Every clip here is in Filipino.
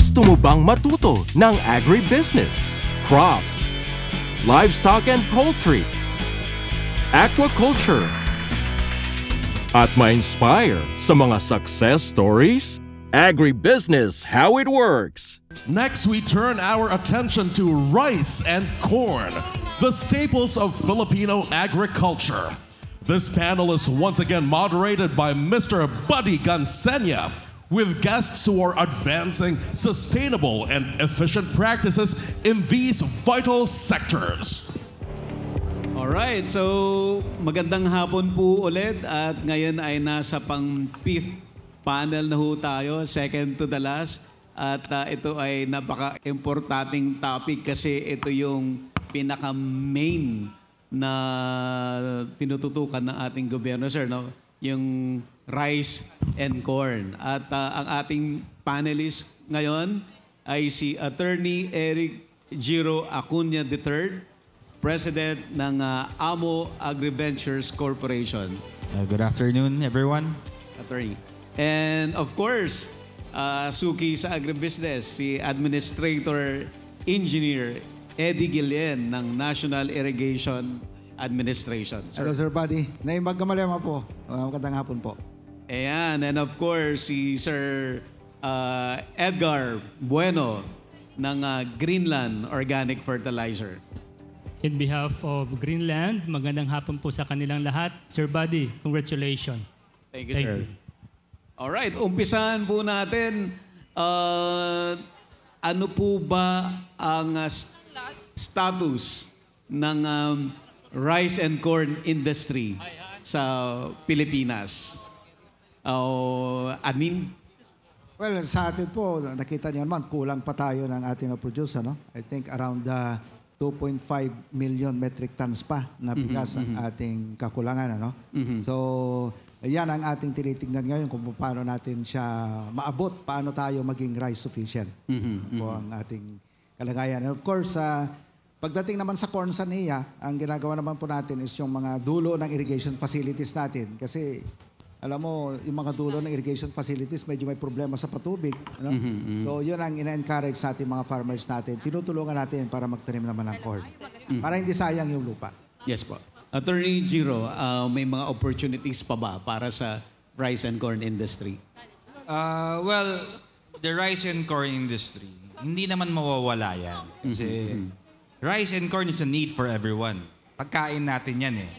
Gusto mo bang matuto ng agribusiness, crops, livestock and poultry, aquaculture, at ma-inspire sa mga success stories? Agribusiness, how it works. Next, we turn our attention to rice and corn, the staples of Filipino agriculture. This panel is once again moderated by Mr. Buddy Gansenya, with guests who are advancing sustainable and efficient practices in these vital sectors. Alright, so magandang hapon po ulit at ngayon ay nasa pang-fifth panel na ho tayo, second to the last. At ito ay napaka-importanting topic kasi ito yung pinaka-main na tinututukan ng ating gobyerno, sir, no? Yung rice and corn. At ang ating panelist ngayon ay si Attorney Eric Giro Acuña III, President ng Amo Agriventures Corporation. Good afternoon, everyone. Attorney. And of course, suki sa agribusiness, si Administrator Engineer Eddie Guillen ng National Irrigation Administration. Sir. Hello, Sir Buddy. Magkamalema po. Magandang hapon po. Ayan, and of course, si Sir Edgar Bueno ng Greenland Organic Fertilizer. In behalf of Greenland, magandang hapon po sa kanilang lahat. Sir Buddy, congratulations. Thank you, sir. Alright, umpisahan po natin. Ano po ba ang status ng rice and corn industry sa Pilipinas? Admin? Well, sa atin po, nakita niyo naman, kulang pa tayo ng ating produce, no? I think around 2.5 million metric tons pa na bigas ang ating kakulangan, ano? So, yan ang ating tinitingnan ngayon kung paano natin siya maabot, paano tayo maging rice sufficient. Po ang ating kalagayan. And of course, pagdating naman sa corn saniya, ang ginagawa naman po natin is yung mga dulo ng irrigation facilities natin. Kasi, alam mo, yung mga dulo ng irrigation facilities, medyo may problema sa patubig. No? So, yun ang ina-encourage sa ating mga farmers natin. Tinutulungan natin para magtanim naman ng corn. Para hindi sayang yung lupa. Yes po. Attorney Giro, may mga opportunities pa ba para sa rice and corn industry? Well, the rice and corn industry, hindi naman mawawala yan. Kasi rice and corn is a need for everyone. Pagkain natin yan eh.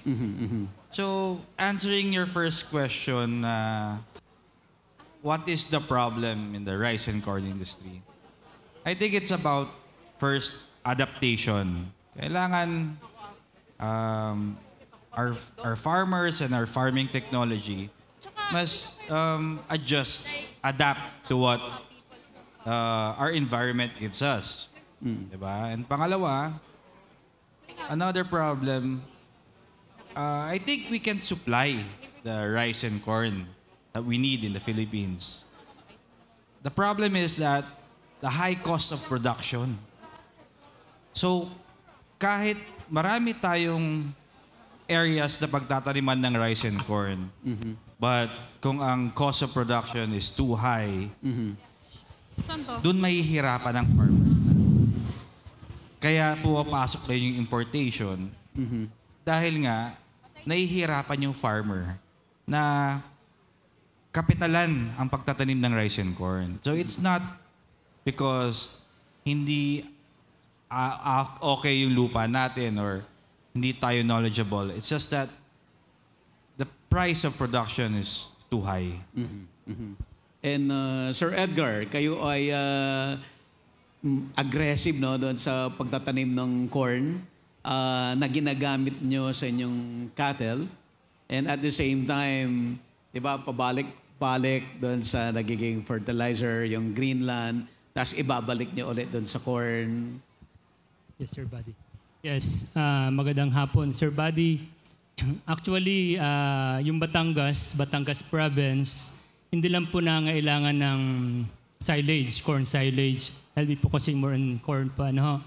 So, answering your first question, what is the problem in the rice and corn industry? I think it's about, first, adaptation. Kailangan our farmers and our farming technology must adapt to what our environment gives us. Diba? And pangalawa, another problem, I think we can supply the rice and corn that we need in the Philippines. The problem is that the high cost of production. So, kahit marami tayong areas na pagtataniman ng rice and corn, but kung ang cost of production is too high, dun mahihirapan ang farmers. Kaya pumapasok na yung importation dahil nga nahihirapan yung farmer na kapitalan ang pagtatanim ng rice and corn. So it's not because hindi okay yung lupa natin or hindi tayo knowledgeable. It's just that the price of production is too high. And Sir Edgar, kayo ay aggressive, no, doon sa pagtatanim ng corn na ginagamit nyo sa inyong cattle. And at the same time, di ba, pabalik-balik doon sa nagiging fertilizer, yung Greenland, tapos ibabalik nyo ulit doon sa corn. Yes, Sir Buddy. Yes, magandang hapon, Sir Buddy. Actually, yung Batangas province, hindi lang po nangailangan ng silage, corn silage. I'll be focusing more on corn pa, no?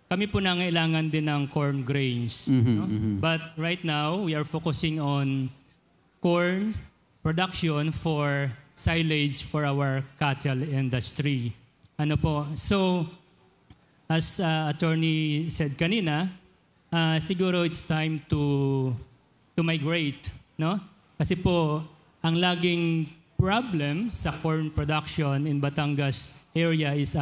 Kami po nangailangan din ng corn grains. No? But right now, we are focusing on corn production for silage for our cattle industry. Ano po? So, as attorney said kanina, siguro it's time to migrate, no? Kasi po, ang laging problem sa corn production in Batangas area is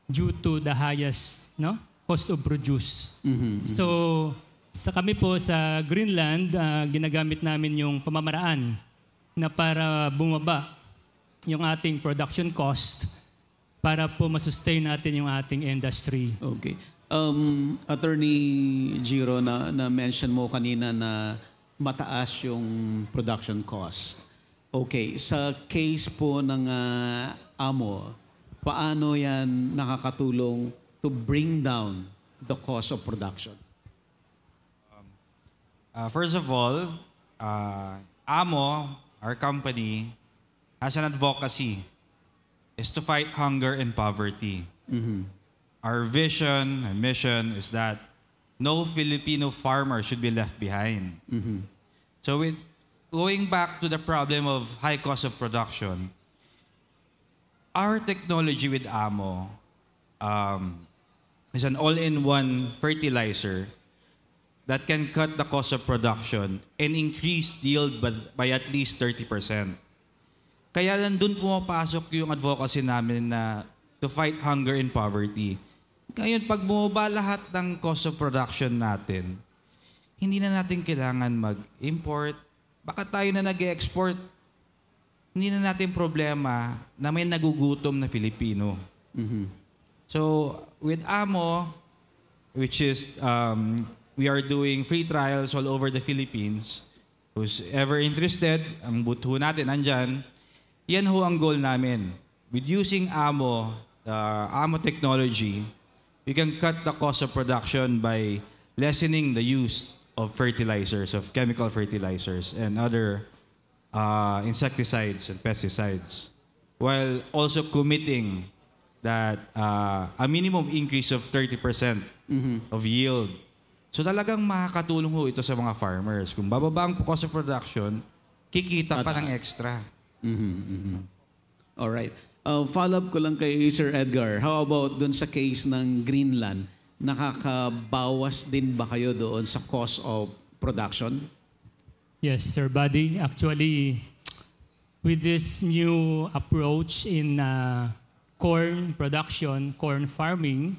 due to the highest, no, cost of produce. So, sa kami po sa Greenland, ginagamit namin yung pamamaraan na para bumaba yung ating production cost para po masustain natin yung ating industry. Okay. Attorney Giro, na-mention mo kanina na mataas yung production cost. Okay, sa case po ng AMO, paano yan nakakatulong to bring down the cost of production? First of all, AMO, our company, has an advocacy, is to fight hunger and poverty. Our vision and mission is that no Filipino farmer should be left behind. So with going back to the problem of high cost of production, our technology with AMO is an all-in-one fertilizer that can cut the cost of production and increase yield by at least 30%. Kaya nandun pumapasok yung advocacy namin na to fight hunger and poverty. Ngayon, pag bumaba lahat ng cost of production natin, hindi na natin kailangan mag-import. Baka tayo na nag-export, hindi na natin problema na may nagugutom na Filipino. So, with AMO, which is, we are doing free trials all over the Philippines. Who's ever interested, ang booth natin andyan, yan ho ang goal namin. With using AMO, AMO technology, we can cut the cost of production by lessening the use of fertilizers, of chemical fertilizers and other insecticides and pesticides, while also committing that a minimum increase of 30% of yield. So talagang makakatulong ho ito sa mga farmers. Kung bababa ang cost of production, kikita pa ng extra. Alright. Follow-up ko lang kay Sir Edgar. How about dun sa case ng Greenland? Nakakabawas din ba kayo doon sa cost of production? Yes, Sir Buddy. Actually, with this new approach in corn production, corn farming,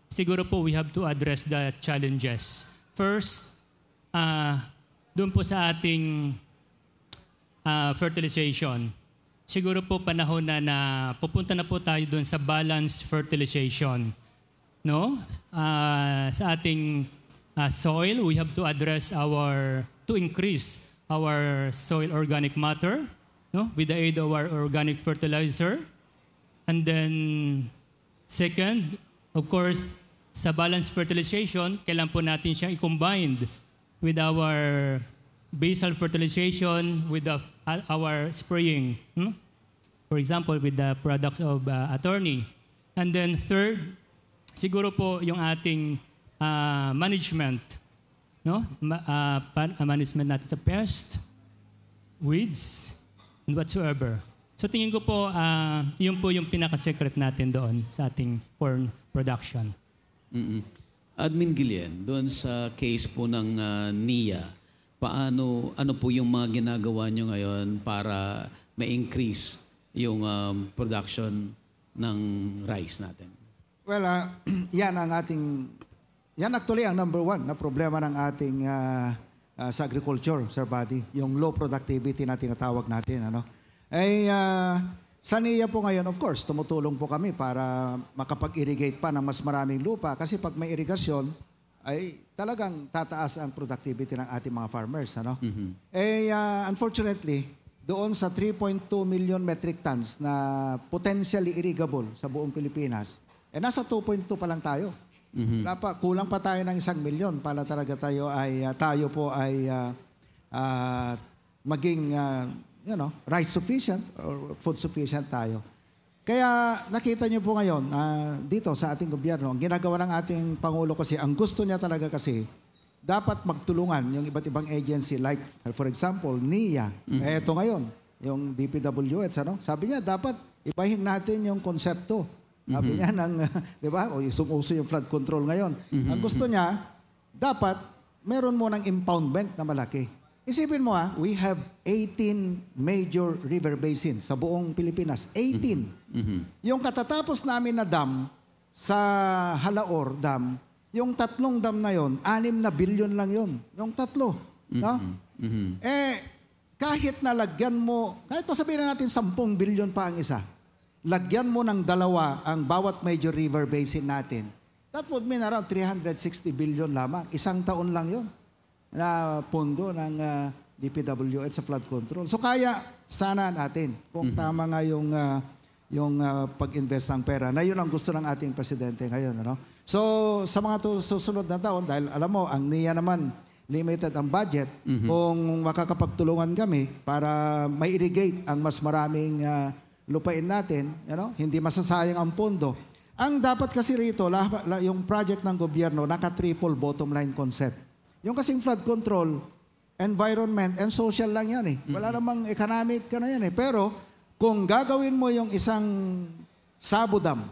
siguro po we have to address the challenges. First, doon po sa ating fertilization. Siguro po panahon na pupunta na po tayo doon sa balanced fertilization. No? Sa ating soil, we have to address to increase our soil organic matter, no? With the aid of our organic fertilizer. And then, second, of course, sa balanced fertilization, kailangan po natin siyang i-combine with our basal fertilization with our spraying. For example, with the products of attorney. And then third, siguro po yung ating management, no? Management natin sa pest, weeds, and whatsoever. So tingin ko po, yun po yung pinaka-secret natin doon sa ating corn production. Admin Guillen, doon sa case po ng NIA, ano po yung mga ginagawa nyo ngayon para ma-increase yung production ng rice natin? Well, yan actually ang number one na problema ng ating sa agriculture, Sir Buddy, yung low productivity na tinatawag natin. Sa NIA po ngayon, of course, tumutulong po kami para makapag-irrigate pa ng mas maraming lupa kasi pag may irigasyon, ay talagang tataas ang productivity ng ating mga farmers. Unfortunately, doon sa 3.2 million metric tons na potentially irrigable sa buong Pilipinas, nasa 2.2 pa lang tayo. Kulang pa tayo ng 1 milyon para talaga tayo po ay maging rice sufficient or food sufficient tayo. Kaya nakita niyo po ngayon dito sa ating gobyerno, ang ginagawa ng ating Pangulo kasi, ang gusto niya talaga kasi, dapat magtulungan yung iba't ibang agency like, for example, NIA. Ito ngayon, yung DPWH, ano? Sabi niya, dapat ibahin natin yung konsepto. Sabi niya ng, di ba? O uso yung flood control ngayon. Ang gusto niya, dapat meron mo ng impoundment na malaki. Isipin mo we have 18 major river basins sa buong Pilipinas. 18. Yung katatapos namin na dam sa Halaor Dam, yung 3 dam na yon, 6 na bilyon lang yon. Yung 3. No? Kahit na lagyan mo, kahit pa sabihin na natin 10 bilyon pa ang isa, lagyan mo ng 2 ang bawat major river basin natin, that would mean around 360 billion lamang. Isang taon lang yon na pondo ng DPWH sa flood control. So kaya sana natin kung tama nga yung pag-invest ng pera na yun ang gusto ng ating presidente ngayon. Ano? So sa mga susunod na taon, dahil alam mo, ang NIA naman, limited ang budget, kung makakapagtulungan kami para ma-irrigate ang mas maraming lupain natin, hindi masasayang ang pondo. Ang dapat kasi rito, yung project ng gobyerno, naka-triple bottom line concept. Yung kasing flood control, environment and social lang yan eh. Wala namang economic ka na yan eh. Pero kung gagawin mo yung isang sabo dam,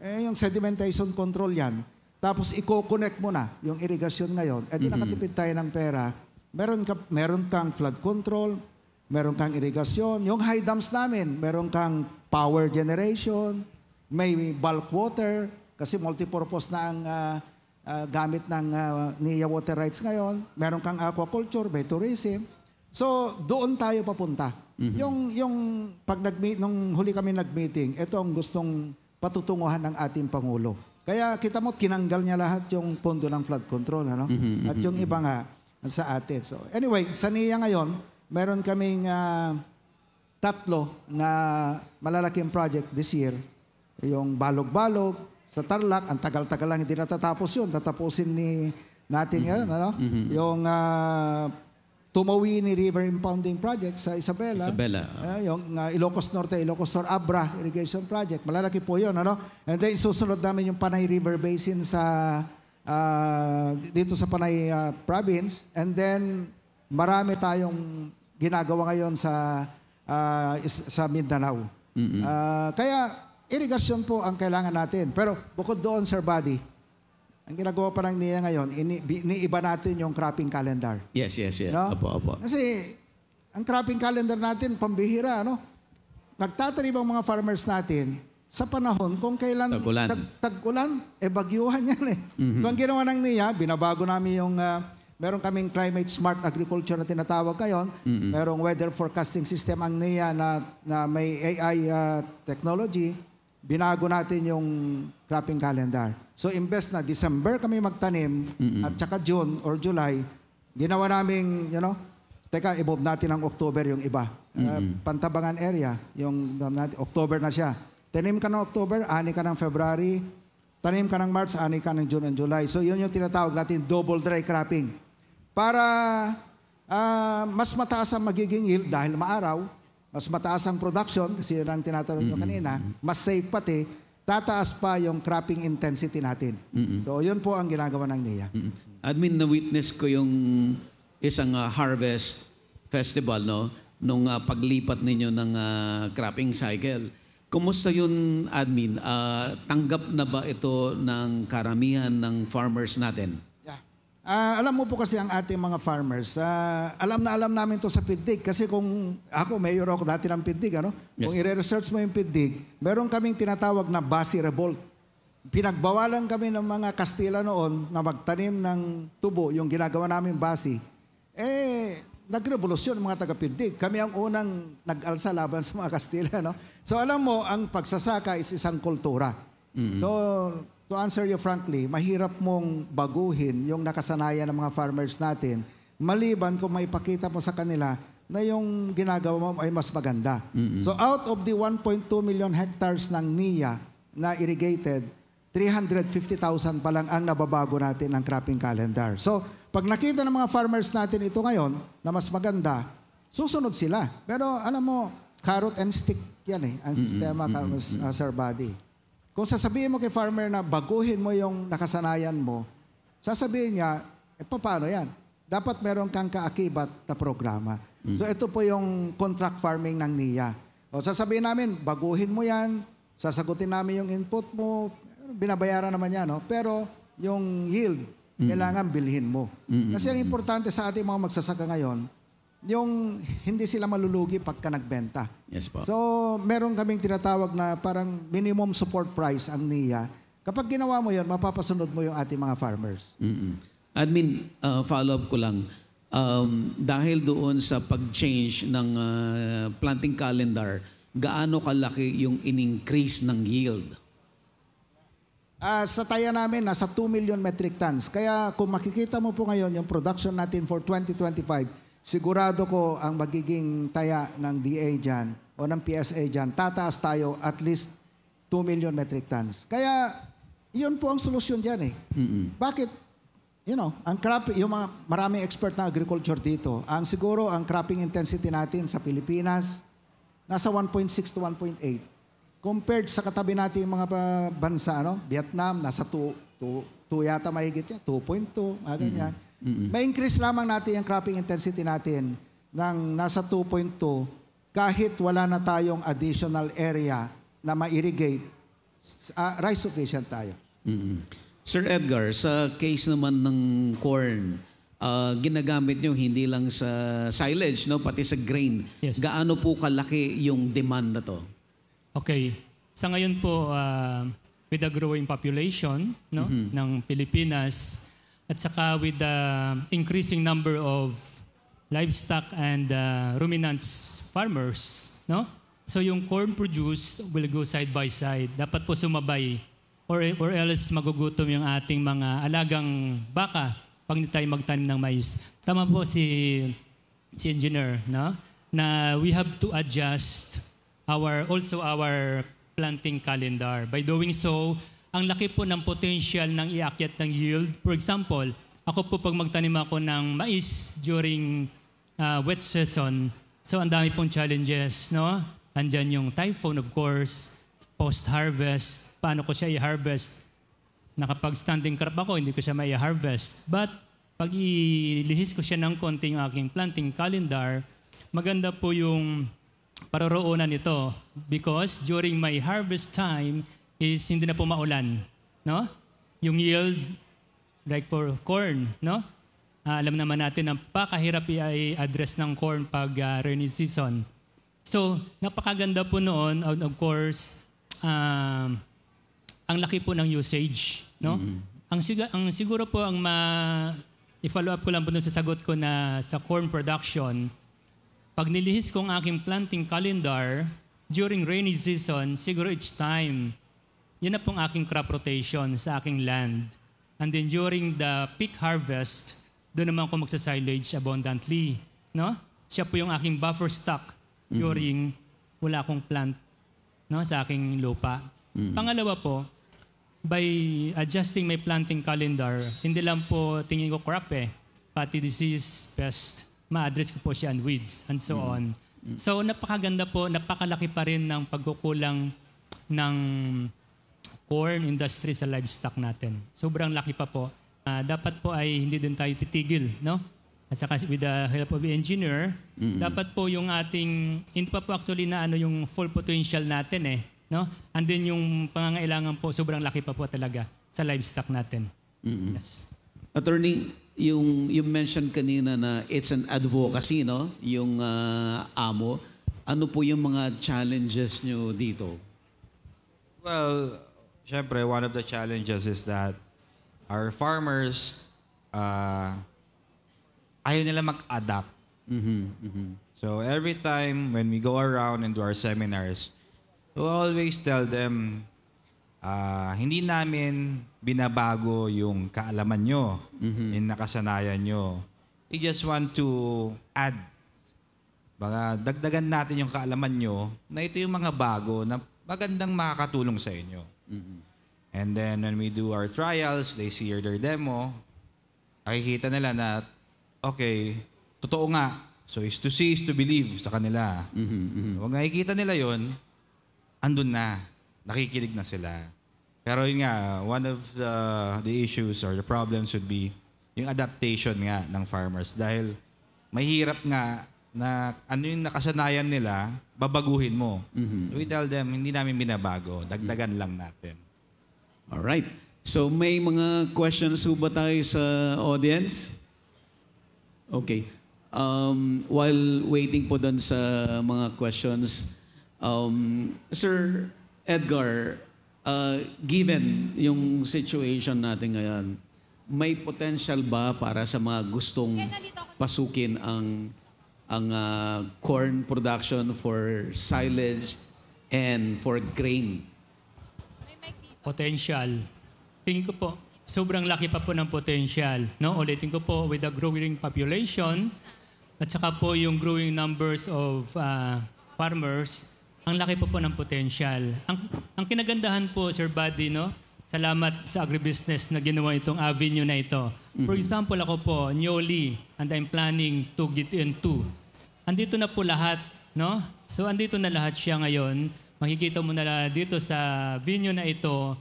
yung sedimentation control yan, tapos i-connect mo na yung irrigation ngayon, di nakatipid tayo ng pera, meron kang flood control, meron kang irrigation, yung high dams namin, meron kang power generation, may bulk water, kasi multipurpose na ang gamit ng NIA water rights ngayon, meron kang aquaculture, may tourism. So, doon tayo papunta. Yung nung huli kami nag-meeting, ito ang gustong patutunguhan ng ating Pangulo. Kaya kita mo, kinanggal niya lahat yung pondo ng flood control. Ano? At yung iba nga sa atin. So, anyway, sa NIA ngayon, meron kaming 3 na malalaking project this year. Yung Balog-Balog, sa Tarlac, ang tagal-tagal lang hindi natatapos yun. Tatapusin natin ngayon. Ano? Yung Tumawini River Impounding Project sa Isabela. Yung Ilocos Norte, Ilocos Sur Abra Irrigation Project. Malalaki po yun. Ano? And then susunod namin yung Panay River Basin dito sa Panay Province. And then marami tayong ginagawa ngayon sa Mindanao. Kaya irrigation po ang kailangan natin. Pero bukod doon, Sir Buddy, ang ginagawa pa ng NIA ngayon, iniiba natin yung cropping calendar. Yes. No? Opo. Kasi ang cropping calendar natin, pambihira, nagtatanim ang mga farmers natin sa panahon kung kailan tag-ulan, bagyuhan yan eh. So ang ginawa ng NIA, binabago namin yung, meron kaming climate smart agriculture na tinatawag ngayon, merong weather forecasting system ang NIA na may AI technology, binago natin yung cropping calendar. So, imbes na December kami magtanim at saka June or July, ginawa namin, i-move natin ang October yung iba. Pantabangan area, yung October na siya. Tanim ka ng October, ani ka ng February, tanim ka ng March, ani ka ng June and July. So, yun yung tinatawag natin double dry cropping. Para mas mataas ang magiging yield dahil maaraw, mas mataas ang production, kasi yun ang tinatanong nyo kanina, mas safe pati, tataas pa yung cropping intensity natin. So, yun po ang ginagawa ng NIA. Admin, na-witness ko yung isang harvest festival, nung paglipat ninyo ng cropping cycle. Kumusta yun, Admin? Tanggap na ba ito ng karamihan ng farmers natin? Alam mo po kasi ang ating mga farmers, alam namin to sa PIDDIG. Kasi kung ako, mayor ako dati ng PIDDIG, Yes. Kung i-research mo yung PIDDIG, meron kaming tinatawag na Basi Revolt. Pinagbawalan kami ng mga Kastila noon na magtanim ng tubo, yung ginagawa namin Basi. Nagrevolusyon ang mga taga-PIDDIG. Kami ang unang nag-alsa laban sa mga Kastila. So alam mo, ang pagsasaka is isang kultura. So, to answer you frankly, mahirap mong baguhin yung nakasanayan ng mga farmers natin maliban kung maipakita mo sa kanila na yung ginagawa mo ay mas maganda. So out of the 1.2 million hectares ng NIA na irrigated, 350,000 pa lang ang nababago natin ng cropping calendar. So pag nakita ng mga farmers natin ito ngayon na mas maganda, susunod sila. Pero alam mo, carrot and stick yan ang sistema, Sir Buddy. Kung sasabihin mo kay farmer na baguhin mo yung nakasanayan mo, sasabihin niya, paano yan? Dapat meron kang kaakibat na programa. So ito po yung contract farming ng NIA. O sasabihin namin, baguhin mo yan, sasagutin namin yung input mo, binabayaran naman yan, no? Pero yung yield, kailangan bilhin mo. Kasi ang importante sa ating mga magsasaka ngayon, yung hindi sila malulugi pagka nagbenta. Yes po. So, meron kaming tinatawag na parang minimum support price ang NIA. Kapag ginawa mo yun, mapapasunod mo yung ating mga farmers. Admin, follow-up ko lang. Dahil doon sa pag-change ng planting calendar, gaano kalaki yung in-increase ng yield? Sa taya namin, nasa 2 million metric tons. Kaya kung makikita mo po ngayon yung production natin for 2025, sigurado ko ang magiging taya ng DA dyan o ng PSA dyan, tataas tayo at least 2 million metric tons. Kaya yun po ang solusyon dyan eh. Bakit? You know, ang cropping, yung mga maraming expert na agriculture dito, siguro ang cropping intensity natin sa Pilipinas, nasa 1.6 to 1.8. Compared sa katabi natin mga bansa, Vietnam, nasa 2 yata mahigit yan, 2.2, mga ganyan. May increase lamang natin yung cropping intensity natin ng nasa 2.2 kahit wala na tayong additional area na ma-irrigate, rice sufficient tayo. Sir Edgar, sa case naman ng corn, ginagamit nyo hindi lang sa silage, no, pati sa grain. Yes. Gaano po kalaki yung demand na to? Okay. Sa ngayon po, with the growing population ng Pilipinas, at saka with the increasing number of livestock and ruminants farmers, no? So yung corn produced will go side by side. Dapat po sumabay or else magugutom yung ating mga alagang baka pag hindi tayo magtanim ng mais. Tama po si engineer, no? Na we have to adjust our planting calendar. By doing so, ang laki po ng potential ng iakyat ng yield. For example, ako po pag magtanim ako ng mais during wet season, so ang dami pong challenges, no? Andyan yung typhoon, of course, post-harvest, paano ko siya i-harvest? Nakapag-standing crop ako, hindi ko siya mai-harvest. But pag ilihis ko siya ng konti yung aking planting calendar, maganda po yung paroroonan nito because during my harvest time, is hindi na po maulan, no? Yung yield, like for corn, no? Alam naman natin ang pakahirap i-address ng corn pag rainy season. So, napakaganda po noon, of course, ang laki po ng usage, no? Ang siguro po ang i-follow up ko lang po sa sagot ko na sa corn production, pag nilihis ko ang aking planting calendar during rainy season, siguro it's time. Yan na pong aking crop rotation sa aking land. And then during the peak harvest, doon naman ako magsa-silage abundantly. No? Siya po yung aking buffer stock during wala akong plant, no, sa aking lupa. Pangalawa po, by adjusting my planting calendar, hindi lang po tingin ko crop pati disease, pest, ma-address ko po siya and weeds and so on. So napakaganda po, napakalaki pa rin ng pagkukulang ng corn industry sa livestock natin. Sobrang laki pa po. Dapat po ay hindi din tayo titigil, no? At saka with the help of the engineer, dapat po yung ating, hindi pa po actually na yung full potential natin no? And then yung pangangailangan po, sobrang laki pa po talaga sa livestock natin. Yes. Attorney, yung mention kanina na it's an advocacy, no? Yung amo. Ano po yung mga challenges nyo dito? Well, syempre, one of the challenges is that our farmers, ayaw nila mag-adapt. So every time when we go around and do our seminars, we always tell them, hindi namin binabago yung kaalaman nyo, yung nakasanayan nyo. We just want to add. Baka dagdagan natin yung kaalaman nyo na ito yung mga bago na magandang makakatulong sa inyo. And then when we do our trials, they see their demo, nakikita nila na, okay, totoo nga. So is to see is to believe sa kanila. Huwag nakikita nila yon, andun na, nakikinig na sila. Pero yun nga, one of the issues or the problems would be yung adaptation nga ng farmers. Dahil mahirap nga na ano yung nakasanayan nila, babaguhin mo. So we tell them, hindi namin binabago, dagdagan lang natin. Alright. So may mga questions po ba tayo sa audience? Okay. While waiting po doon sa mga questions, Sir Edgar, given yung situation natin ngayon, may potential ba para sa mga gustong pasukin ang corn production for silage and for grain? Potential. Tingin ko po, sobrang laki pa po ng potential. No? Ulitin ko po, with the growing population, at saka po yung growing numbers of farmers, ang laki po ng potential. Ang kinagandahan po, Sir Buddy, no? Salamat sa agribusiness na ginawa itong avenue na ito. For example, ako po, newly, and I'm planning to get into. Andito na po lahat, no? So, andito na lahat siya ngayon. Makikita mo na dito sa venue na ito,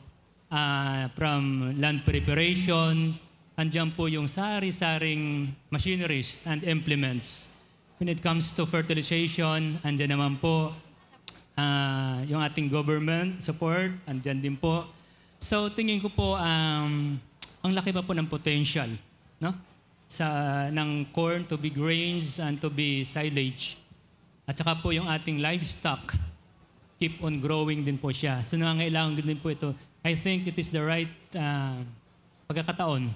from land preparation, andyan po yung sari-saring machineries and implements. When it comes to fertilization, andyan naman po yung ating government support, andyan din po. So tingin ko po ang laki pa po ng potential, no? Ng corn to be grains and to be silage. At saka po yung ating livestock, keep on growing din po siya. So nangangailangan din po ito. I think it is the right pagkakataon,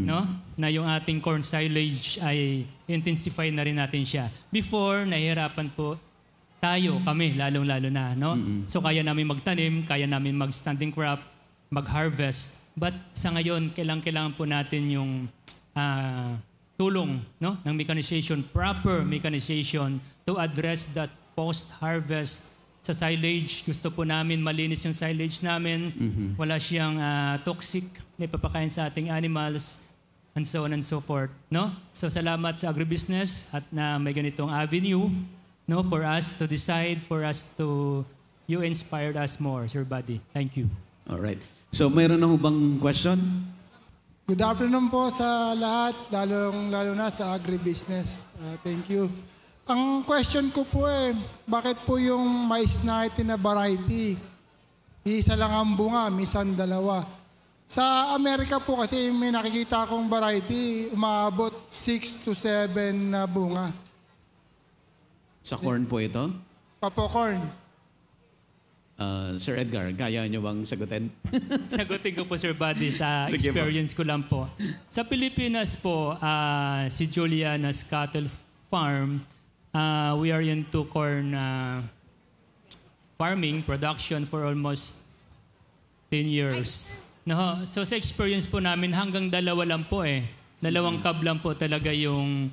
no? Na yung ating corn silage ay intensify na rin natin siya. Before, nahihirapan po tayo, kami, lalong-lalo na, no? So kaya namin magtanim, kaya namin mag-standing crop, mag-harvest. But sa ngayon, kailangan po natin yung tulong, no? Ng mechanization, proper mechanization to address that post-harvest sa silage. Gusto po namin malinis yung silage namin. Wala siyang toxic na ipapakain sa ating animals and so on and so forth, no? So salamat sa agribusiness at na may ganitong avenue, no, for us to decide, for us to, you inspired us more, Sir Buddy. Thank you. Alright. So mayroon na ho bang question? Good afternoon po sa lahat, lalo na sa agribusiness. Thank you. Ang question ko po bakit po yung mais na itin na variety, isa lang ang bunga, minsan dalawa. Sa Amerika po kasi may nakikita akong variety, umaabot 6 to 7 na bunga. Sa corn po ito? Popcorn. Sir Edgar, kaya nyo bang sagutin? Sagutin ko po, Sir Buddy, sa Sige experience ko lang po. Sa Pilipinas po, si Juliana's Cattle Farm, we are into corn farming, production for almost 10 years. No, so sa experience po namin, hanggang dalawa lang po Dalawang kab lang po talaga yung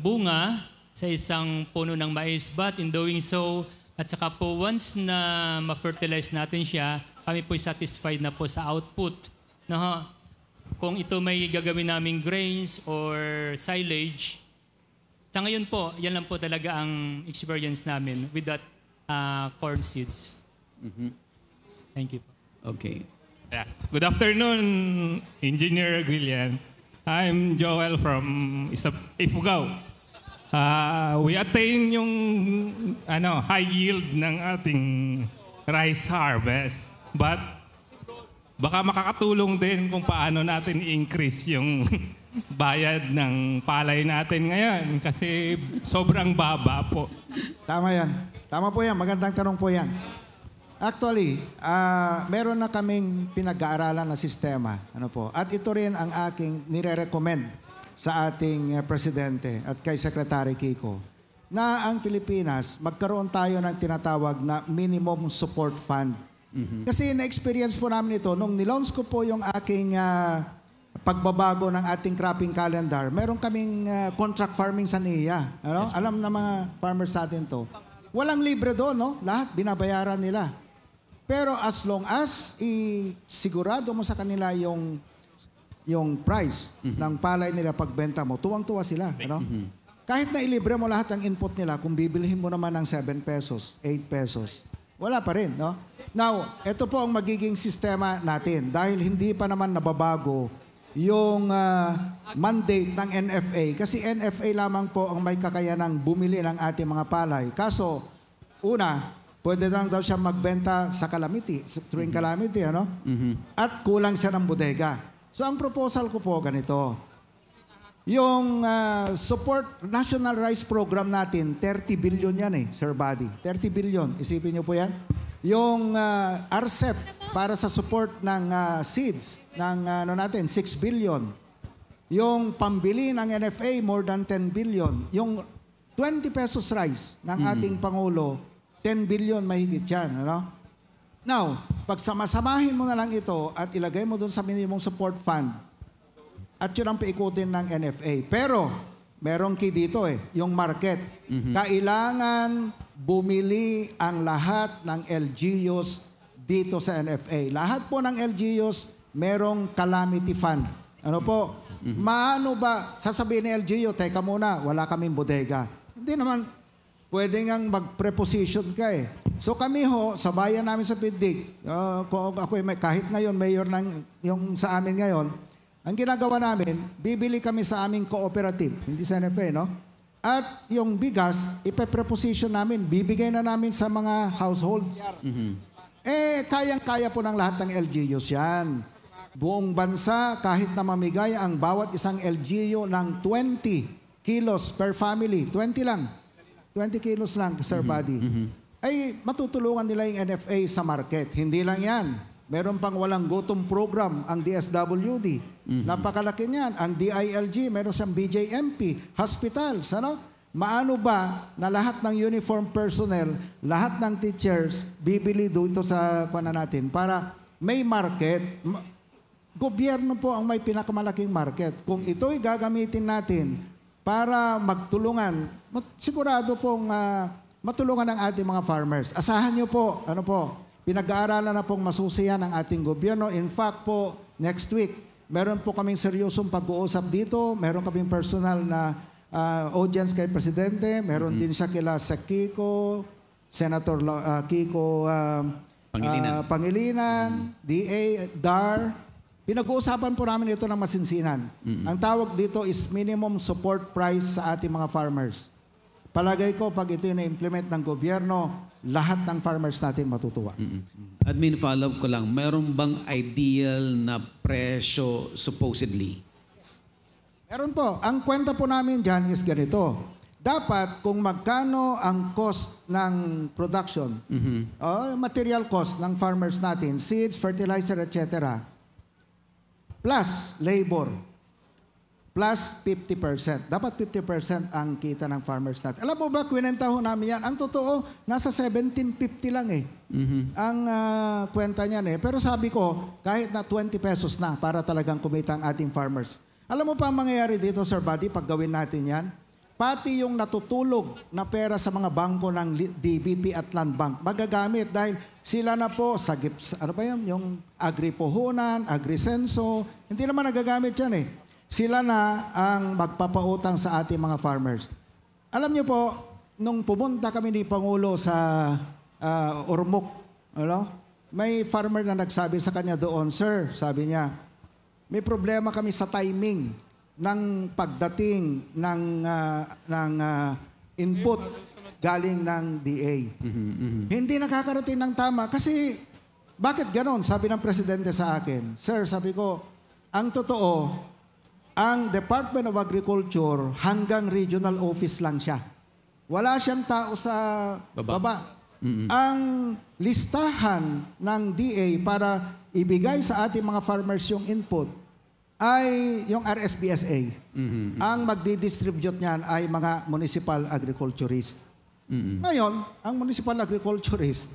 bunga sa isang puno ng mais. But in doing so, at saka po once na ma-fertilize natin siya, kami po'y satisfied na po sa output. No, kung ito may gagawin naming grains or silage, sa ngayon po, yan lang po talaga ang experience namin with that corn seeds. Thank you po. Okay. Yeah. Good afternoon, Engineer Guillen. I'm Joel from Ifugao. We attain yung high yield ng ating rice harvest. But baka makakatulong din kung paano natin i-increase yung bayad ng palay natin ngayon kasi sobrang baba po. Tama yan. Tama po yan. Magandang tanong po yan. Actually, meron na kaming pinag-aaralan na sistema. At ito rin ang aking nire-recommend sa ating Presidente at kay Secretary Kiko na ang Pilipinas, magkaroon tayo ng tinatawag na minimum support fund. Kasi na-experience po namin ito, nung nilaunch ko po yung aking pagbabago ng ating cropping calendar, meron kaming contract farming sa NIA. Yes, alam na mga farmers natin to. Walang libre doon, no? Lahat binabayaran nila. Pero as long as sigurado mo sa kanila yung price ng palay nila pagbenta mo, tuwang-tuwa sila. Kahit na ilibre mo lahat ng input nila, kung bibilhin mo naman ng 7 pesos, 8 pesos, wala pa rin. No? Now, ito po ang magiging sistema natin. Dahil hindi pa naman nababago yung mandate ng NFA. Kasi NFA lamang po ang may kakayanang bumili ng ating mga palay. Kaso, una, pwede lang daw siya magbenta sa calamity, tuwing calamity, ano? At kulang siya ng bodega. So, ang proposal ko po ganito. Yung support National Rice Program natin, 30 billion yan Sir Buddy. 30 billion. Isipin niyo po yan. Yung RCEP para sa support ng seeds ng natin, 6 billion. Yung pambili ng NFA, more than 10 billion. Yung 20 pesos rice ng ating Pangulo, 10 billion mahigit yan. Ano? Now, pag samasamahin mo na lang ito at ilagay mo dun sa minimum support fund, at yun ang paikutin ng NFA. Pero, merong key dito yung market. Kailangan bumili ang lahat ng LGUs dito sa NFA. Lahat po ng LGUs merong calamity fund. Ano po? Maano ba, sasabihin ni LGU, teka muna, wala kaming bodega. Hindi naman, pwede ngang mag-preposition ka So kami sa bayan namin sa Pindig, kung ako kahit ngayon, mayor yung sa amin ngayon, ang ginagawa namin, bibili kami sa aming cooperative, hindi sa NFA, no? At yung bigas, ipe-preposition namin, bibigay na namin sa mga households. Kayang-kaya po ng lahat ng LGUs yan. Buong bansa, kahit na mamigay ang bawat isang LGU ng 20 kilos per family, 20 lang. 20 kilos lang, Sir Buddy. Ay matutulungan nila yung NFA sa market. Hindi lang yan. Meron pang walang gutom program ang DSWD. Napakalaki niyan. Ang DILG, meron siyang BJMP, hospitals. Ano? Maano ba na lahat ng uniform personnel, lahat ng teachers, bibili dito sa kuwan natin para may market. Gobyerno po ang may pinakamalaking market. Kung ito'y gagamitin natin para magtulungan, sigurado pong matulungan ang ating mga farmers. Asahan nyo po, pinag-aaralan na pong masusiyan ng ating gobyerno. In fact po, next week, meron po kaming seryosong pag-uusap dito. Meron kaming personal na audience kay Presidente. Meron din siya kila Kiko, Senator Kiko Pangilinan, DA, DAR. Pinag-uusapan po namin ito ng masinsinan. Ang tawag dito is minimum support price sa ating mga farmers. Palagay ko, pag ito na-implement ng gobyerno, lahat ng farmers natin matutuwa. Admin, follow-up ko lang. Meron bang ideal na presyo supposedly? Meron po. Ang kwenta po namin dyan is ganito. Dapat kung magkano ang cost ng production, material cost ng farmers natin, seeds, fertilizer, etc., plus labor, plus 50%. Dapat 50% ang kita ng farmers natin. Alam mo ba, kwenta ho namin yan. Ang totoo, nasa 1750 lang ang kwenta niyan Pero sabi ko, kahit na 20 pesos na para talagang kumita ang ating farmers. Alam mo pa ang mangyayari dito, Sir Buddy, pag gawin natin yan? Pati yung natutulog na pera sa mga bangko ng DBP at Land Bank, magagamit dahil sila na po sa yung agri-puhunan, agri-senso, hindi naman nagagamit yan Sila na ang magpapautang sa ating mga farmers. Alam niyo po, nung pumunta kami ni Pangulo sa Ormoc, may farmer na nagsabi sa kanya doon, Sir, sabi niya, may problema kami sa timing ng pagdating ng input galing ng DA. Hindi nakakarating ng tama kasi bakit ganon? Sabi ng Presidente sa akin, Sir, sabi ko, ang totoo, ang Department of Agriculture hanggang regional office lang siya. Wala siyang tao sa baba. Ang listahan ng DA para ibigay sa ating mga farmers yung input ay yung RSBSA. Ang magdi-distribute niyan ay mga municipal agriculturist. Ngayon, ang municipal agriculturist,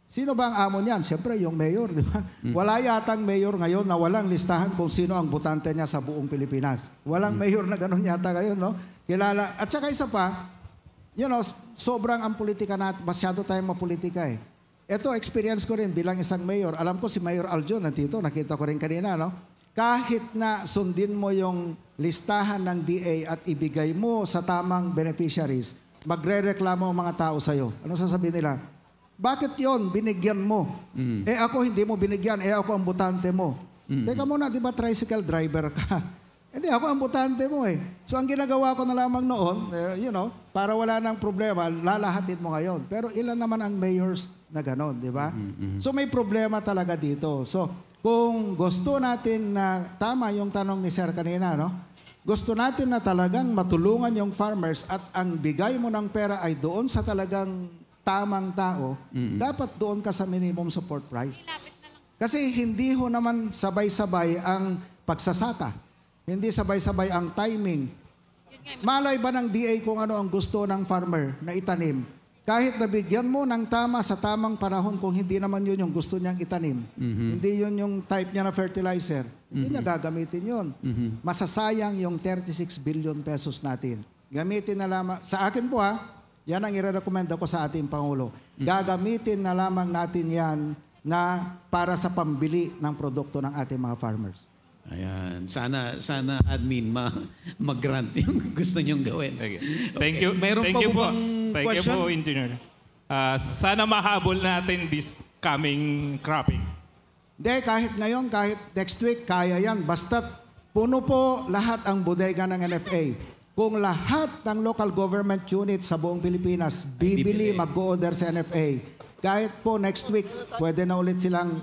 sino ba ang amo niyan? Siyempre, yung mayor, di ba? Wala yatang mayor ngayon na walang listahan kung sino ang botante niya sa buong Pilipinas. Walang mayor na ganun yata ngayon, no? Kilala. At saka isa pa, sobrang ang politika natin, masyado tayong mapolitika Ito, experience ko rin bilang isang mayor. Alam ko si Mayor Aljon, nandito, nakita ko rin kanina, no? Kahit na sundin mo yung listahan ng DA at ibigay mo sa tamang beneficiaries, magre-reklamo ang mga tao sa'yo. Ano sasabihin nila? Bakit yon binigyan mo? Ako hindi mo binigyan, ako ang botante mo. Teka muna, di ba tricycle driver ka? Hindi, ako ang butante mo eh. So ang ginagawa ko na lamang noon, para wala nang problema, lalahatin mo ngayon. Pero ilan naman ang mayors na ganon, di ba? So may problema talaga dito. So kung gusto natin na, tama yung tanong ni Sir kanina, no? Gusto natin na talagang matulungan yung farmers at ang bigay mo ng pera ay doon sa talagang tamang tao, dapat doon ka sa minimum support price. Kasi hindi ho naman sabay-sabay ang pagsasaka. Hindi sabay-sabay ang timing. Malay ba ng DA kung ano ang gusto ng farmer na itanim? Kahit nabigyan mo ng tama sa tamang panahon kung hindi naman yun yung gusto niyang itanim. Hindi yun yung type niya na fertilizer. Hindi niya gagamitin yun. Masasayang yung 36 billion pesos natin. Gamitin na lamang, sa akin po yan ang i-recommend ko sa ating Pangulo. Gagamitin na lamang natin yan na para sa pambili ng produkto ng ating mga farmers. Ayan. Sana admin mag-grant yung gusto nyong gawin. Thank you. Meron Thank pa you po po. bang Thank question? you po, Engineer. Sana mahabol natin this coming cropping. Hindi, kahit ngayon, kahit next week, kaya yan. Basta't puno po lahat ang bodega ng NFA. Kung lahat ng local government units sa buong Pilipinas bibili, mag-order sa NFA, kahit po next week, pwede na ulit silang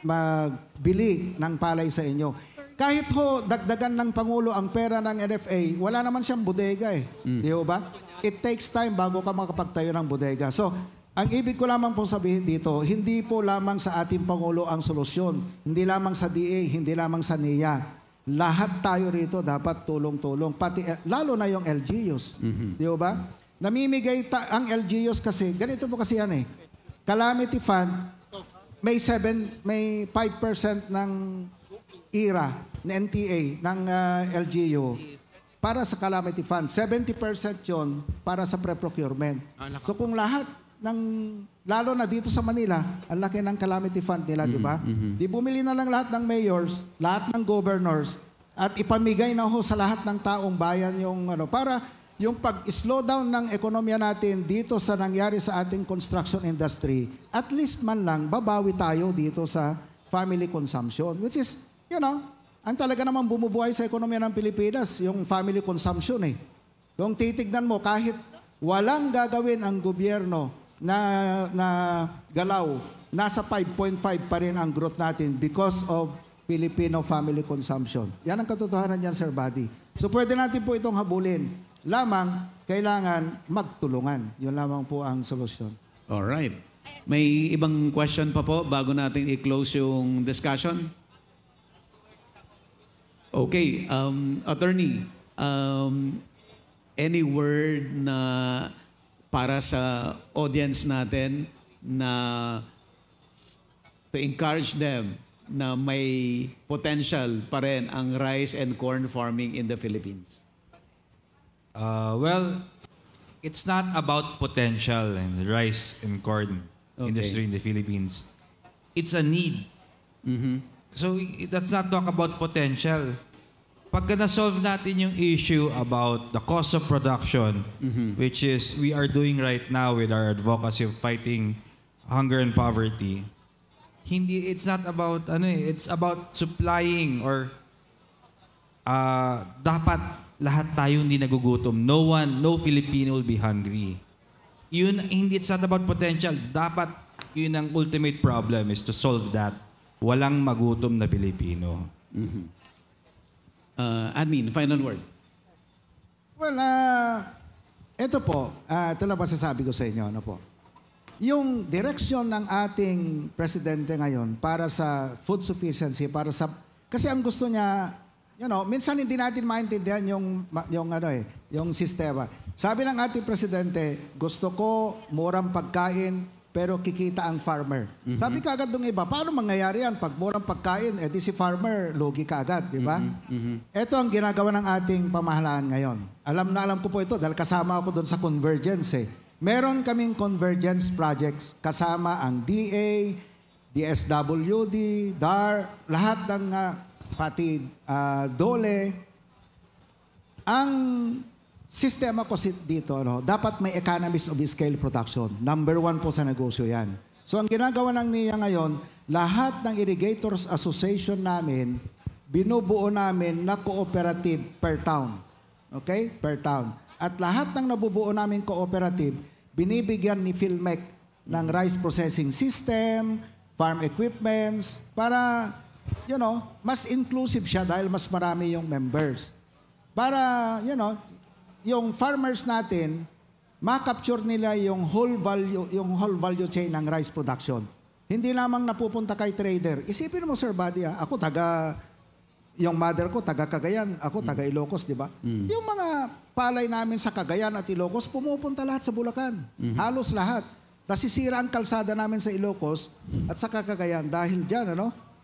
magbili ng palay sa inyo. Kahit ho, dagdagan ng Pangulo ang pera ng NFA, wala naman siyang bodega eh. Di ba? It takes time bago ka makapagtayo ng bodega. So, ang ibig ko lamang pong sabihin dito, hindi po lamang sa ating Pangulo ang solusyon. Hindi lamang sa DA, hindi lamang sa NIA. Lahat tayo rito dapat tulong-tulong. Pati, lalo na yung LGUs. Di ba? Namimigay ang LGUs kasi, ganito po kasi yan eh. Calamity Fund, may 5% ng IRA, ng NTA, ng LGU para sa Calamity Fund. 70% yon para sa pre-procurement. So kung lahat lalo na dito sa Manila, ang laki ng Calamity Fund nila, di ba? Di bumili na lang lahat ng mayors, lahat ng governors, at ipamigay na ho sa lahat ng taong bayan yung para yung pag-slow down ng ekonomiya natin dito sa nangyari sa ating construction industry, at least man lang, babawi tayo dito sa family consumption. Which is, ang talaga naman bumubuhay sa ekonomiya ng Pilipinas, yung family consumption eh. Kung titignan mo, kahit walang gagawin ang gobyerno na galaw, nasa 5.5 pa rin ang growth natin because of Filipino family consumption. Yan ang katotohanan niyan, Sir Buddy. So pwede natin po itong habulin. Lamang, kailangan magtulungan. Yun lamang po ang solusyon. Alright. May ibang question pa po bago natin i-close yung discussion? Okay. Attorney, any word na para sa audience natin na to encourage them na may potential pa rin ang rice and corn farming in the Philippines? Well, it's not about potential in the rice and corn industry in the Philippines. It's a need. So let's not talk about potential. Pag na-solve natin yung issue about the cost of production, which is we are doing right now with our advocacy of fighting hunger and poverty, it's not about it's about supplying or dapat lahat tayo hindi nagugutom. No Filipino will be hungry. It's not about potential. Dapat yun ang ultimate problem is to solve that. Walang magutom na Pilipino. Admin, final word. Well, ito po, ito lang masasabi ko sa inyo. Yung direksyon ng ating presidente ngayon para sa food sufficiency, kasi ang gusto niya, minsan hindi natin maintindihan yung sistema. Sabi ng ating presidente, gusto ko murang pagkain pero kikita ang farmer. Sabi kaagad ng iba, paano mangyayari yan? Pag murang pagkain, di si farmer, lugi kaagad, di ba? Ito ang ginagawa ng ating pamahalaan ngayon. Alam ko po ito dahil kasama ako doon sa Convergence eh. Meron kaming convergence projects kasama ang DA, DSWD, DAR, lahat ng pati DOLE. Ang sistema ko dito, dapat may economies of scale production. Number 1 po sa negosyo yan. So ang ginagawa ng NIA ngayon, lahat ng Irrigators Association namin, binubuo namin na cooperative per town. Okay? Per town. At lahat ng nabubuo namin cooperative, binibigyan ni PhilMec ng rice processing system, farm equipments, para, mas inclusive siya dahil mas marami yung members. Para, yung farmers natin, ma-capture nila yung whole value chain ng rice production. Hindi lamang napupunta kay trader. Isipin mo, Sir Buddy, ako yung mother ko, taga Cagayan, ako taga Ilocos, di ba? Yung mga palay namin sa Cagayan at Ilocos, pumupunta lahat sa Bulacan. Halos lahat. Nasisira ang kalsada namin sa Ilocos at sa Cagayan dahil dyan,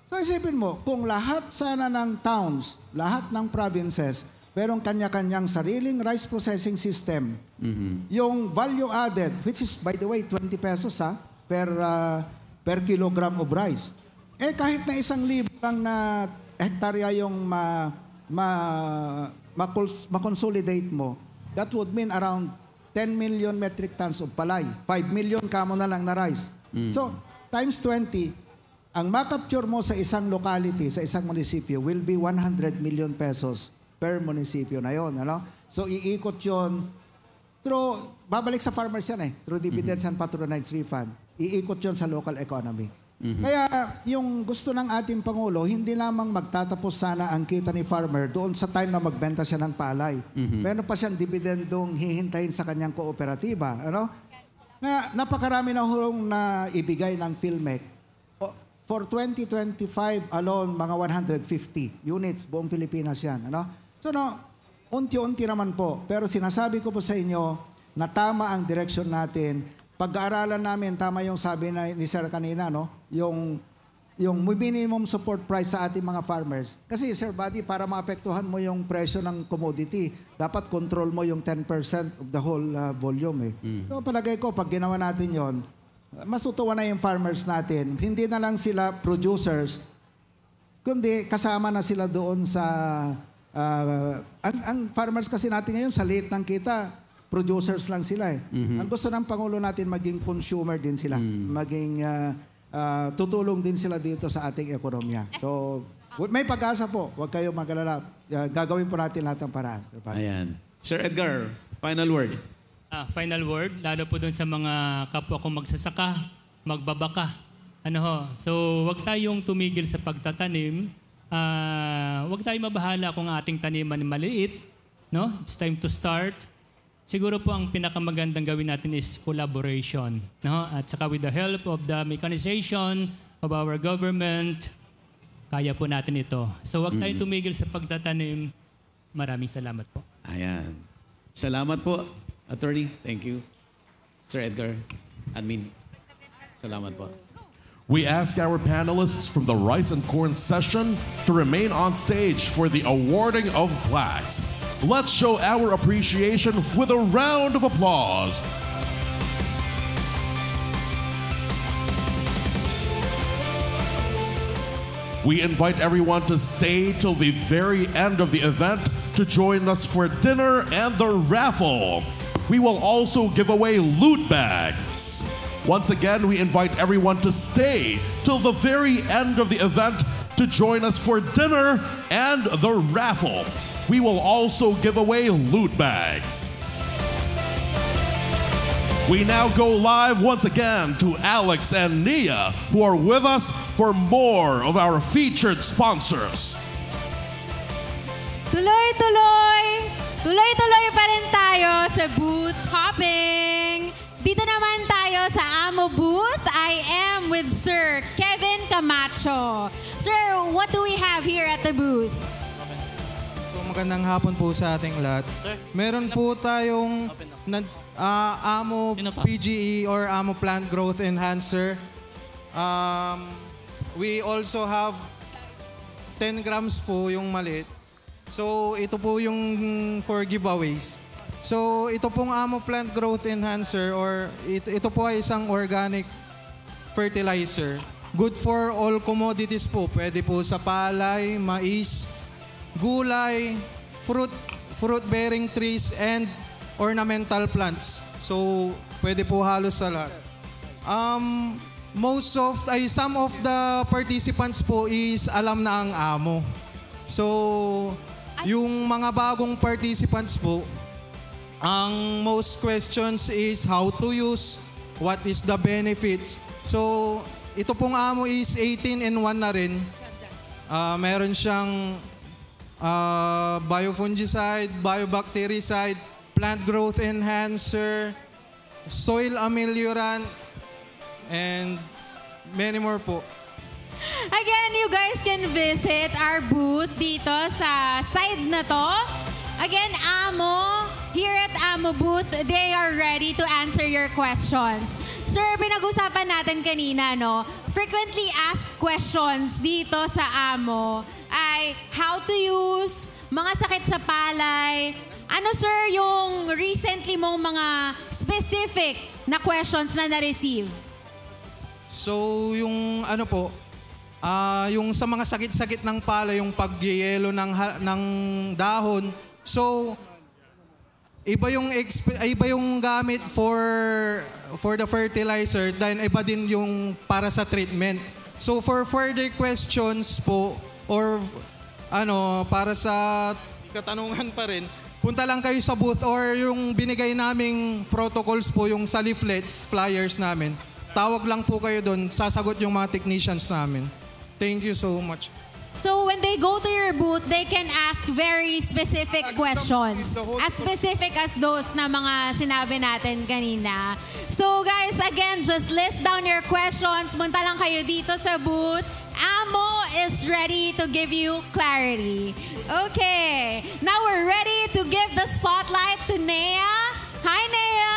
So isipin mo, kung lahat sana ng towns, lahat ng provinces, merong kanya-kanyang sariling rice processing system, yung value added, which is, by the way, 20 pesos per kilogram of rice. Kahit na 1,000 lang na hektarya yung ma-consolidate mo, that would mean around 10 million metric tons of palay. 5 million kamo na lang na rice. So, times 20, ang ma-capture mo sa isang locality, sa isang munisipyo, will be 100 million pesos per munisipyo na yon. So, iikot yon babalik sa farmers yan through dividends and patronage refund. Iikot yon sa local economy. Kaya yung gusto ng ating Pangulo, hindi lamang magtatapos sana ang kita ni farmer doon sa time na magbenta siya ng palay. Meron pa siyang dividendong hihintayin sa kanyang kooperatiba. Napakarami na hulong na ibigay ng PhilMec. For 2025 alone, mga 150 units, buong Pilipinas yan. So, unti-unti naman po. Pero sinasabi ko po sa inyo na tama ang direction natin. Pag-aaralan namin, tama yung sabi ni Sir kanina, yung minimum support price sa ating mga farmers. Kasi, Sir Buddy, para maapektuhan mo yung presyo ng commodity, dapat control mo yung 10% of the whole volume. So, palagay ko, pag ginawa natin yon, masutuwa na yung farmers natin. Hindi na lang sila producers, kundi kasama na sila doon sa... ang farmers kasi natin ngayon, sa liit ng kita, producers lang sila Ang gusto ng Pangulo natin, maging consumer din sila. Maging tutulong din sila dito sa ating ekonomiya. So, may pag-asa po. Huwag kayong mag-alala. Gagawin po natin lahat ng paraan. Ayan. Sir Edgar, final word. Final word, lalo po dun sa mga kapwa kong magsasaka, magbabaka. So, wag tayong tumigil sa pagtatanim. Wag tayong mabahala kung ating taniman maliit. It's time to start. Siguro po ang pinakamagandang gawin natin is collaboration. At saka with the help of the mechanization of our government, kaya po natin ito. So wag tayong tumigil sa pagtatanim. Maraming salamat po. Ayan. Salamat po, Attorney. Thank you. Sir Edgar, Admin. Salamat po. We ask our panelists from the Rice and Corn session to remain on stage for the awarding of plaques. Let's show our appreciation with a round of applause. We invite everyone to stay till the very end of the event to join us for dinner and the raffle. We will also give away loot bags. Once again, we invite everyone to stay till the very end of the event to join us for dinner and the raffle. We will also give away loot bags. We now go live once again to Alex and Nia, who are with us for more of our featured sponsors. Tuloy-tuloy! Tuloy-tuloy pa rin tayo sa booth hopping. Dito naman tayo sa Amo booth. I am with Sir Kevin Camacho. Sir, what do we have here at the booth? So magandang hapon po sa ating lahat. Meron po tayong Amo PGE or Amo Plant Growth Enhancer. We also have 10 grams po yung maliit. So ito po yung for giveaways. So ito pong Amo Plant Growth Enhancer or ito po ay isang organic fertilizer. Good for all commodities po. Pwede po sa palay, mais, gulay, fruit-bearing trees, and ornamental plants. So, pwede po halos sa lahat. some of the participants po is alam na ang amo. So, yung mga bagong participants po, ang most questions is how to use, what is the benefits. So, ito pong amo is 18-in-1 na rin. Meron siyang biofungicide, biobactericide, plant growth enhancer, soil ameliorant, and many more po. Again, you guys can visit our booth dito sa side na to. Again, Amo, here at Amo booth, they are ready to answer your questions. Sir, pinag-usapan natin kanina, no? Frequently asked questions dito sa Amo ay how to use, mga sakit sa palay. Ano, sir, yung recently mong mga specific na questions na na-receive? So, yung ano po, yung sa mga sakit-sakit ng palay, yung pagyeyelo ng dahon. So, iba yung gamit for the fertilizer, then iba din yung para sa treatment. So, for further questions po, or para sa katanungan pa rin, punta lang kayo sa booth or yung binigay naming protocols po, yung sa leaflets, flyers namin. Tawag lang po kayo doon, sasagot yung mga technicians namin. Thank you so much. So when they go to your booth, they can ask very specific questions. As specific as those na mga sinabi natin kanina. So guys, again, just list down your questions. Punta lang kayo dito sa booth. Amo is ready to give you clarity. Okay, now we're ready to give the spotlight to Nea. Hi, Nea!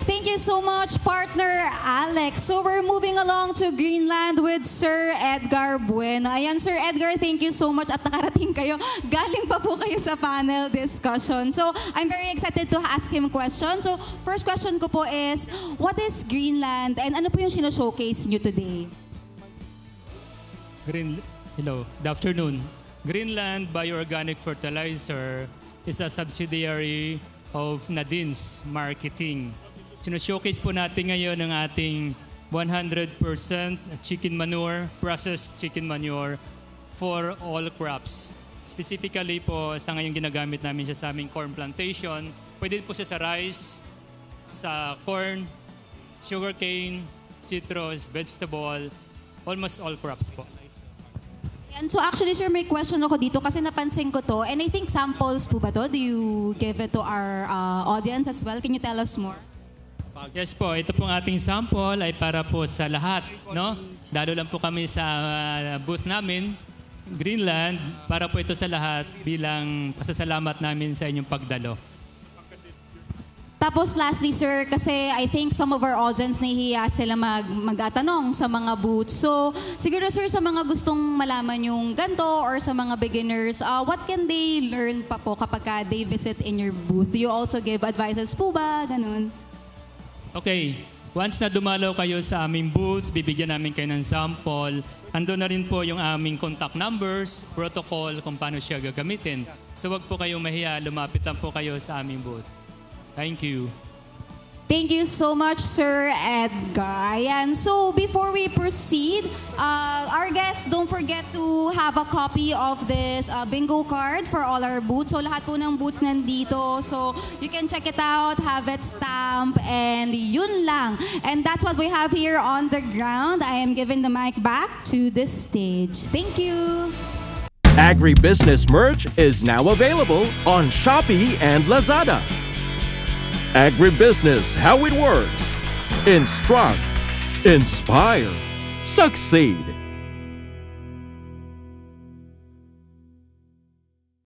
Thank you so much, partner Alex. So we're moving along to Greenland with Sir Edgar Bueno. Ayan, Sir Edgar, thank you so much at nakarating kayo. Galing pa po kayo sa panel discussion. So I'm very excited to ask him questions. So first question ko po is, what is Greenland and ano po yung sino-showcase nyo today? Hello, good afternoon. Greenland Bioorganic Fertilizer is a subsidiary of Nadine's Marketing. Sino-showcase po natin ngayon ang ating 100% chicken manure, processed chicken manure for all crops. Specifically po, sa ngayon ginagamit namin siya sa aming corn plantation. Pwede po siya sa rice, sa corn, sugarcane, citrus, vegetable, almost all crops po. And so actually, sir, may question ako dito kasi napansin ko to. And I think samples po ba to? Do you give it to our audience as well? Can you tell us more? Yes po, ito pong ating sample ay para po sa lahat, no? Dalo lang po kami sa booth namin, Greenland, para po ito sa lahat bilang pasasalamat namin sa inyong pagdalo. Tapos lastly, sir, kasi I think some of our audience nahihiya sila magtatanong sa mga booths. So siguro, sir, sa mga gustong malaman yung ganito or sa mga beginners, what can they learn pa po kapag they visit in your booth? Do you also give advices po ba? Ganun. Okay, once na dumalaw kayo sa aming booth, bibigyan namin kayo ng sample. Ando na rin po yung aming contact numbers, protocol, kung paano siya gagamitin. So wag po kayong mahiya, lumapit lang po kayo sa aming booth. Thank you. Thank you so much, Sir Edgar. Ayan. So before we proceed, our guests, don't forget to have a copy of this bingo card for all our booths. So lahat po ng booths nandito. So you can check it out, have it stamped, and yun lang. And that's what we have here on the ground. I am giving the mic back to the stage. Thank you. Agribusiness merch is now available on Shopee and Lazada. Agribusiness, how it works. Instruct, inspire, succeed.